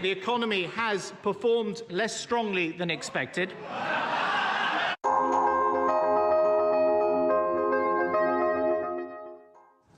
The economy has performed less strongly than expected.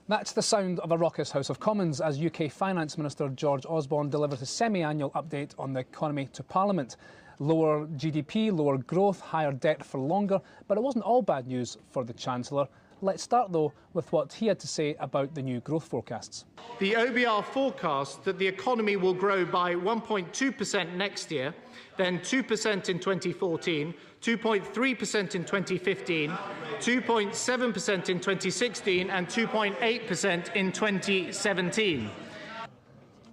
That's the sound of a raucous House of Commons as UK Finance Minister George Osborne delivered his semi-annual update on the economy to Parliament. Lower GDP, lower growth, higher debt for longer, but it wasn't all bad news for the Chancellor. Let's start, though, with what he had to say about the new growth forecasts. The OBR forecasts that the economy will grow by 1.2% next year, then 2% in 2014, 2.3% in 2015, 2.7% in 2016 and 2.8% in 2017.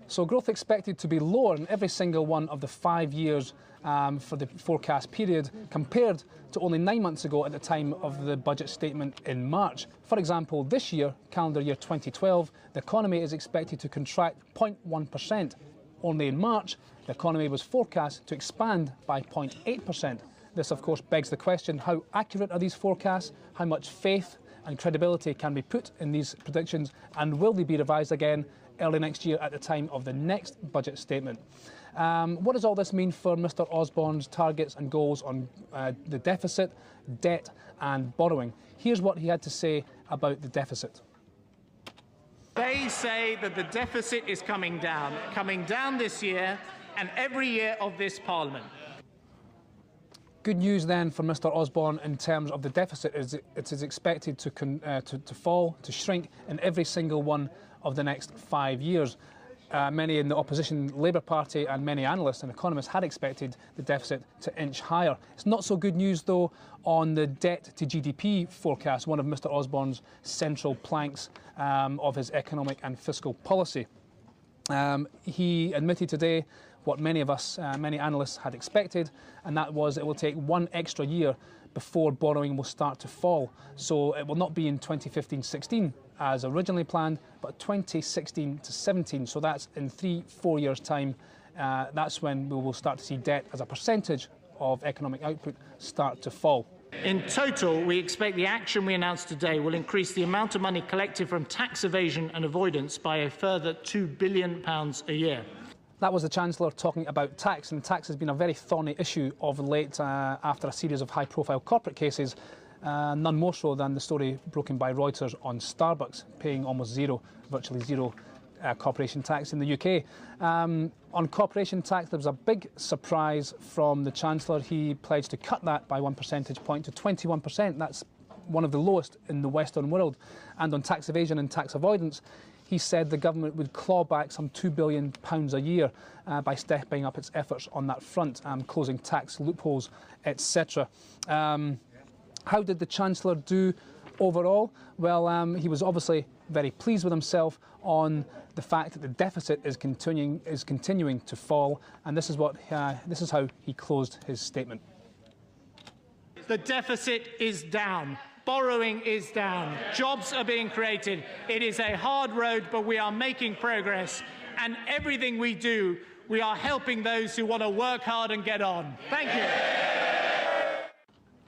So growth expected to be lower in every single one of the 5 years for the forecast period, compared to only 9 months ago at the time of the budget statement in March. For example, this year, calendar year 2012, the economy is expected to contract 0.1%. Only in March, the economy was forecast to expand by 0.8%. This, of course, begs the question, how accurate are these forecasts? How much faith and credibility can be put in these predictions? And will they be revised again early next year at the time of the next budget statement? What does all this mean for Mr Osborne's targets and goals on the deficit, debt and borrowing? Here's what he had to say about the deficit. They say that the deficit is coming down this year and every year of this Parliament. Good news then for Mr Osborne in terms of the deficit. It is expected to fall, to shrink in every single one of the next 5 years. Many in the opposition Labour Party and many analysts and economists had expected the deficit to inch higher. It's not so good news, though, on the debt to GDP forecast, one of Mr Osborne's central planks of his economic and fiscal policy. He admitted today what many of us, many analysts had expected, and that was it will take 1 extra year before borrowing will start to fall. So it will not be in 2015-16 as originally planned, but 2016-17. So that's in 3-4 years' time. That's when we will start to see debt as a percentage of economic output start to fall. In total, we expect the action we announced today will increase the amount of money collected from tax evasion and avoidance by a further £2 billion a year. That was the Chancellor talking about tax, and tax has been a very thorny issue of late after a series of high-profile corporate cases, none more so than the story broken by Reuters on Starbucks paying almost zero, virtually zero corporation tax in the UK. On corporation tax, there was a big surprise from the Chancellor. He pledged to cut that by 1 percentage point to 21%. That's one of the lowest in the Western world. And on tax evasion and tax avoidance, he said the government would claw back some £2 billion a year by stepping up its efforts on that front, closing tax loopholes, etc. How did the Chancellor do overall? Well, he was obviously very pleased with himself on the fact that the deficit is continuing to fall, and this is how he closed his statement. The deficit is down. Borrowing is down. Jobs are being created. It is a hard road, but we are making progress. And everything we do, we are helping those who want to work hard and get on. Thank you.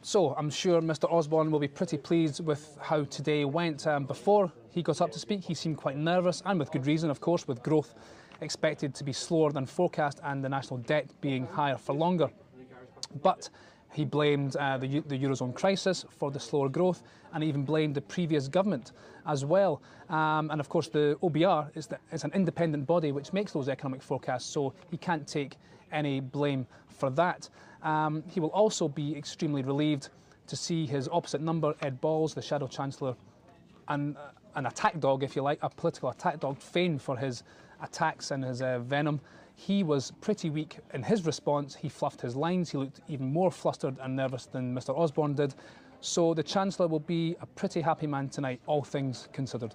So I'm sure Mr Osborne will be pretty pleased with how today went. Before he got up to speak, he seemed quite nervous, and with good reason, of course, with growth expected to be slower than forecast and the national debt being higher for longer. But he blamed the Eurozone crisis for the slower growth, and even blamed the previous government as well. And of course the OBR is an independent body which makes those economic forecasts, so he can't take any blame for that. He will also be extremely relieved to see his opposite number, Ed Balls, the Shadow Chancellor, an attack dog, if you like, a political attack dog, famed for his attacks and his venom. He was pretty weak in his response. He fluffed his lines. He looked even more flustered and nervous than Mr Osborne did. So the Chancellor will be a pretty happy man tonight, all things considered.